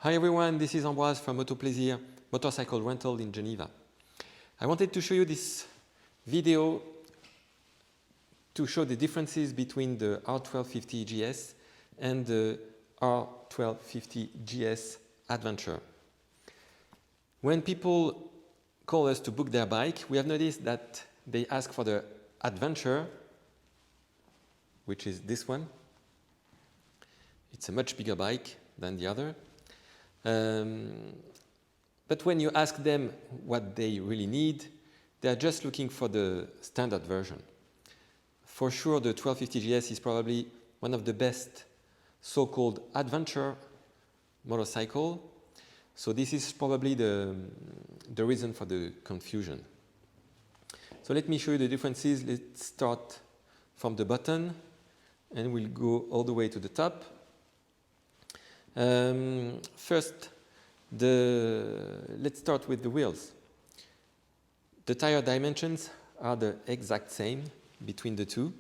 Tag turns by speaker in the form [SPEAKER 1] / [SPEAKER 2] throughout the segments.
[SPEAKER 1] Hi everyone, this is Ambroise from Auto Plaisir Motorcycle Rental in Geneva. I wanted to show you this video to show the differences between the R1250GS and the R1250GS Adventure. When people call us to book their bike, we have noticed that they ask for the Adventure, which is this one. It's a much bigger bike than the other. But when you ask them what they really need, they are just looking for the standard version. For sure, the 1250GS is probably one of the best so-called adventure motorcycle. So this is probably the reason for the confusion. So let me show you the differences. Let's start from the bottom and we'll go all the way to the top. First, let's start with the wheels. The tire dimensions are the exact same between the two.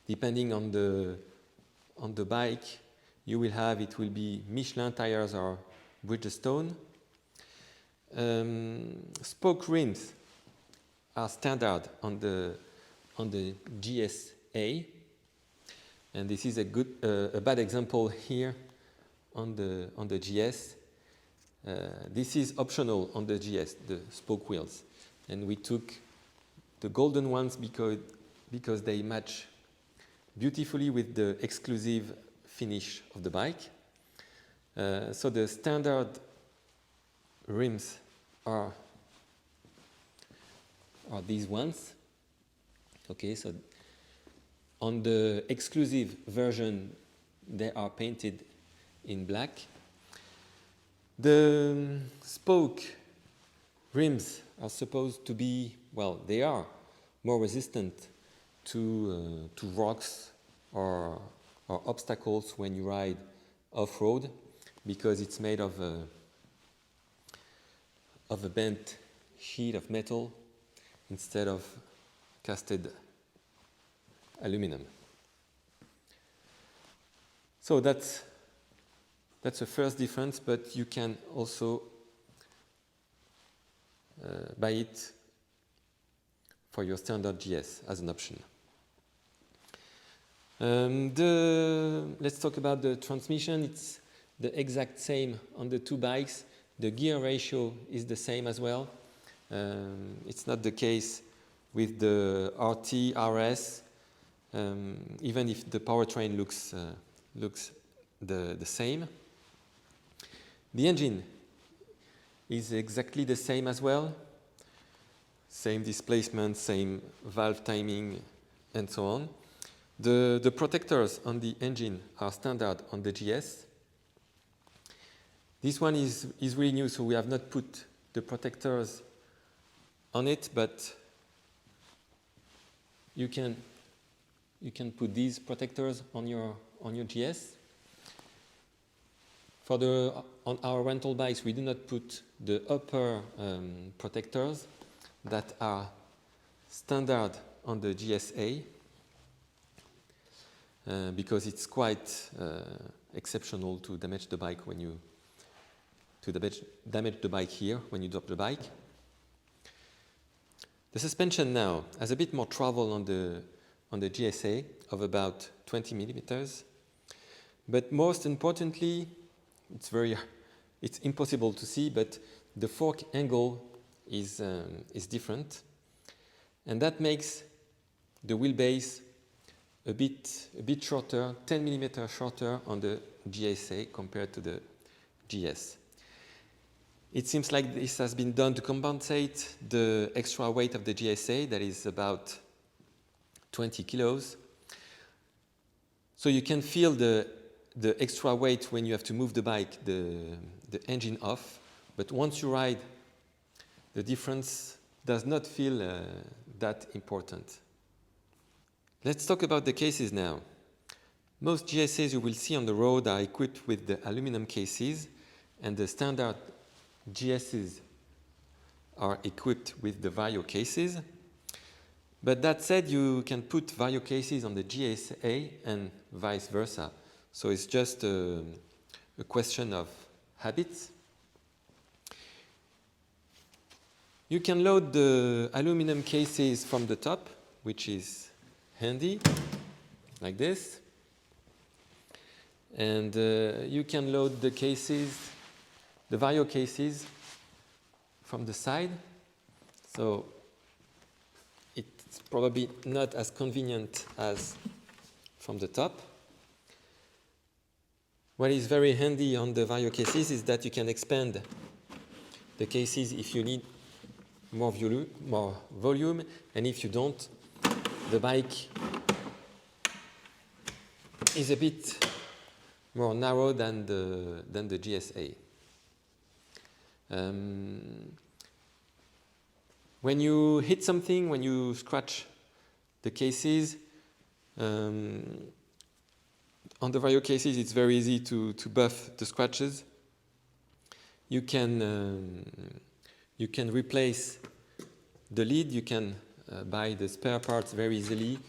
[SPEAKER 1] Depending on the bike you will have, it will be Michelin tires or Bridgestone. Spoke rims are standard on the GSA, and this is a bad example here on the GS. This is optional on the GS, the spoke wheels, and we took the golden ones because they match beautifully with the exclusive finish of the bike. So the standard rims are these ones. Okay, so on the exclusive version they are painted in black. The spoke rims are supposed to be, well, they are more resistant to rocks or obstacles when you ride off-road, because it's made of a bent sheet of metal instead of casted aluminum. So that's the first difference, but you can also buy it for your standard GS as an option. Let's talk about the transmission. It's the exact same on the two bikes. The gear ratio is the same as well. It's not the case with the RT, RS, even if the powertrain looks the same. The engine is exactly the same as well. Same displacement, same valve timing, and so on. The protectors on the engine are standard on the GS. This one is really new, so we have not put the protectors on it, but you can put these protectors on your GS. On our rental bikes, we do not put the upper protectors that are standard on the GSA because it's quite exceptional to damage the bike damage the bike here when you drop the bike. The suspension now has a bit more travel on the GSA of about 20 millimeters, but most importantly, it's impossible to see, but the fork angle is different, and that makes the wheelbase a bit shorter, 10 millimeters shorter on the GSA compared to the GS. It seems like this has been done to compensate the extra weight of the GSA, that is about 20 kilos. So you can feel the extra weight when you have to move the bike, the engine off, but once you ride, the difference does not feel that important. Let's talk about the cases now. Most GSAs you will see on the road are equipped with the aluminum cases, and the standard GSs are equipped with the Vario cases. But that said, you can put Vario cases on the GSA and vice versa. So it's just a question of habits. You can load the aluminum cases from the top, which is handy, like this. And you can load the cases, the Vario cases, from the side. So it's probably not as convenient as from the top. What is very handy on the Vario cases is that you can expand the cases if you need more volume, and if you don't, the bike is a bit more narrow than the GSA. When you hit something, when you scratch the cases, on the Vario cases, it's very easy to buff the scratches. You can replace the lid. You can buy the spare parts very easily,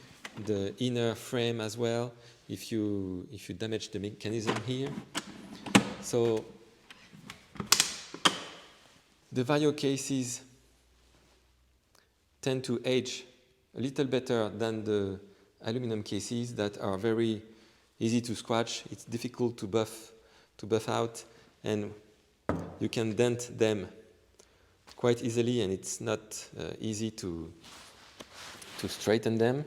[SPEAKER 1] the inner frame as well, if you damage the mechanism here. So the Vario cases tend to age a little better than the aluminum cases that are very easy to scratch. It's difficult to buff out, and you can dent them quite easily, and it's not easy to straighten them.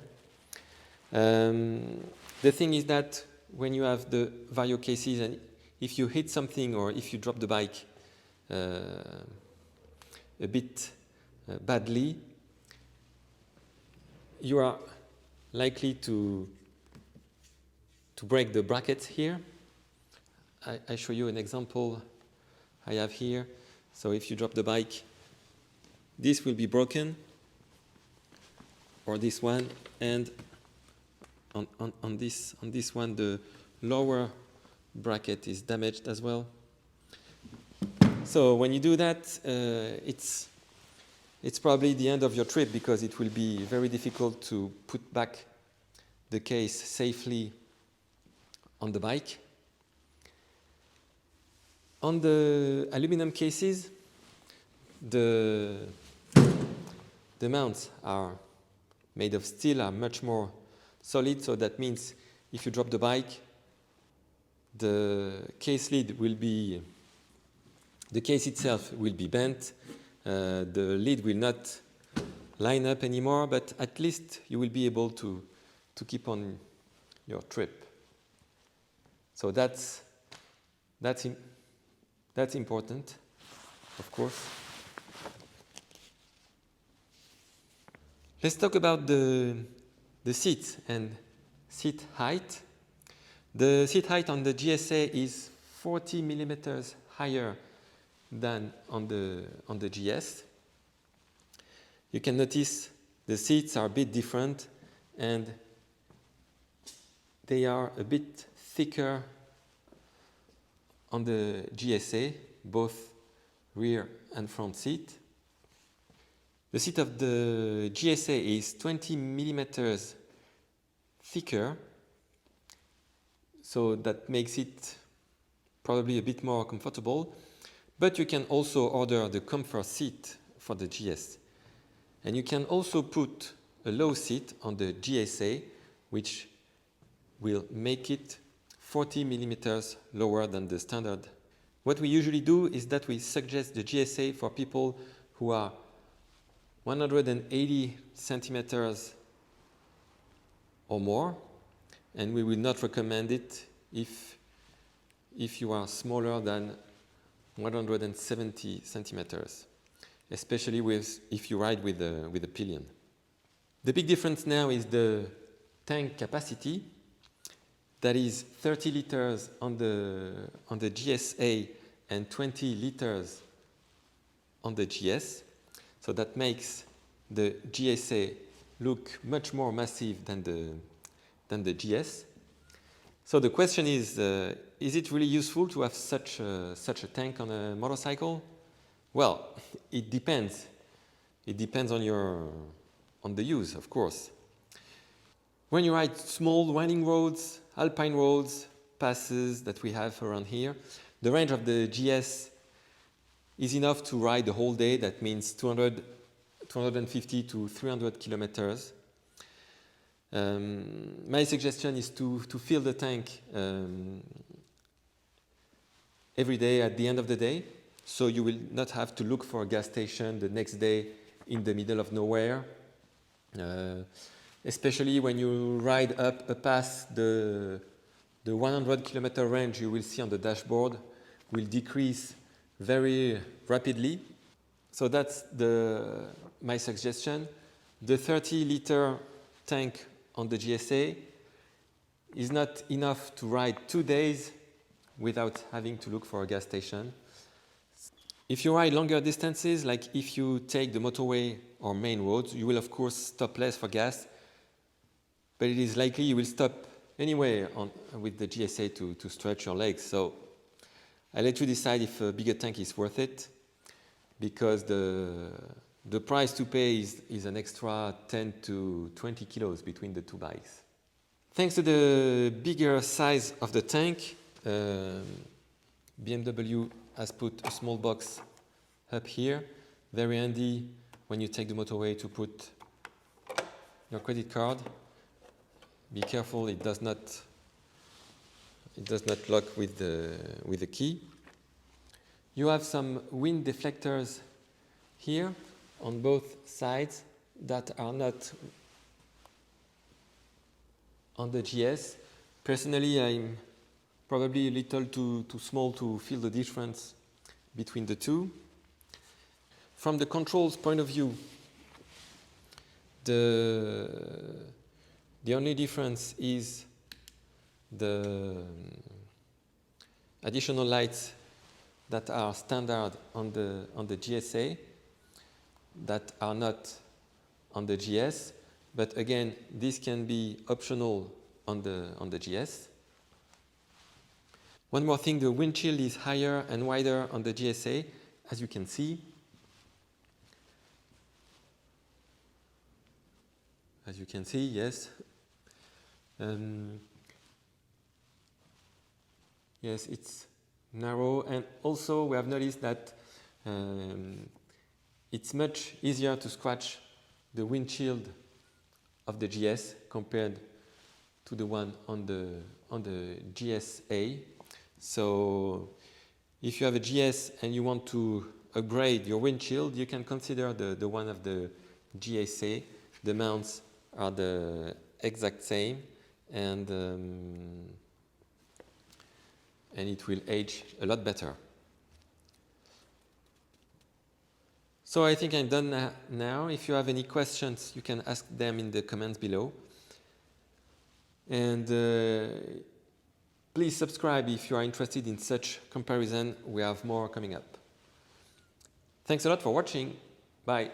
[SPEAKER 1] The thing is that when you have the Vario cases, and if you hit something or if you drop the bike a bit badly, you are likely to break the brackets here. I show you an example I have here. So if you drop the bike, this will be broken, or this one, and on this one the lower bracket is damaged as well. So when you do that, it's probably the end of your trip, because it will be very difficult to put back the case safely on the bike. On the aluminum cases, the mounts are made of steel, are much more solid, so that means if you drop the bike, the case lid will be, the case itself will be bent, the lid will not line up anymore, but at least you will be able to keep on your trip. So that's important, of course. Let's talk about the seat and seat height. The seat height on the GSA is 40 millimeters higher than on the GS. You can notice the seats are a bit different, and they are a bit thicker on the GSA, both rear and front seat. The seat of the GSA is 20 millimeters thicker, so that makes it probably a bit more comfortable. But you can also order the comfort seat for the GS. And you can also put a low seat on the GSA, which will make it 40 millimeters lower than the standard. What we usually do is that we suggest the GSA for people who are 180 centimeters or more, and we will not recommend it if you are smaller than 170 centimeters, especially if you ride with a pillion. The big difference now is the tank capacity. That is 30 liters on the GSA and 20 liters on the GS. So that makes the GSA look much more massive than the GS. So the question is it really useful to have such a tank on a motorcycle? Well, it depends. It depends on the use, of course. When you ride small winding roads, alpine roads, passes that we have around here, The range of the GS is enough to ride the whole day. That means 250 to 300 kilometers. My suggestion is to fill the tank every day at the end of the day, so you will not have to look for a gas station the next day in the middle of nowhere. Especially when you ride up a pass, the 100 kilometer range you will see on the dashboard will decrease very rapidly. So that's my suggestion. The 30-liter tank on the GSA is not enough to ride 2 days without having to look for a gas station. If you ride longer distances, like if you take the motorway or main roads, you will of course stop less for gas, but it is likely you will stop anyway with the GSA to stretch your legs. So I let you decide if a bigger tank is worth it, because the price to pay is an extra 10 to 20 kilos between the two bikes. Thanks to the bigger size of the tank, BMW has put a small box up here, very handy when you take the motorway to put your credit card. Be careful, it does not lock with the key. You have some wind deflectors here on both sides that are not on the GS. Personally, I'm probably a little too small to feel the difference between the two. From the controls point of view, the only difference is the additional lights that are standard on the GSA that are not on the GS, but again, this can be optional on the GS. One more thing, the windshield is higher and wider on the GSA, as you can see. As you can see, yes. Yes, it's narrow, and also we have noticed that it's much easier to scratch the windshield of the GS compared to the one on the GSA. So if you have a GS and you want to upgrade your windshield, you can consider the one of the GSA. The mounts are the exact same, and it will age a lot better. So I think I'm done now. If you have any questions, you can ask them in the comments below. And please subscribe if you are interested in such comparison. We have more coming up. Thanks a lot for watching. Bye.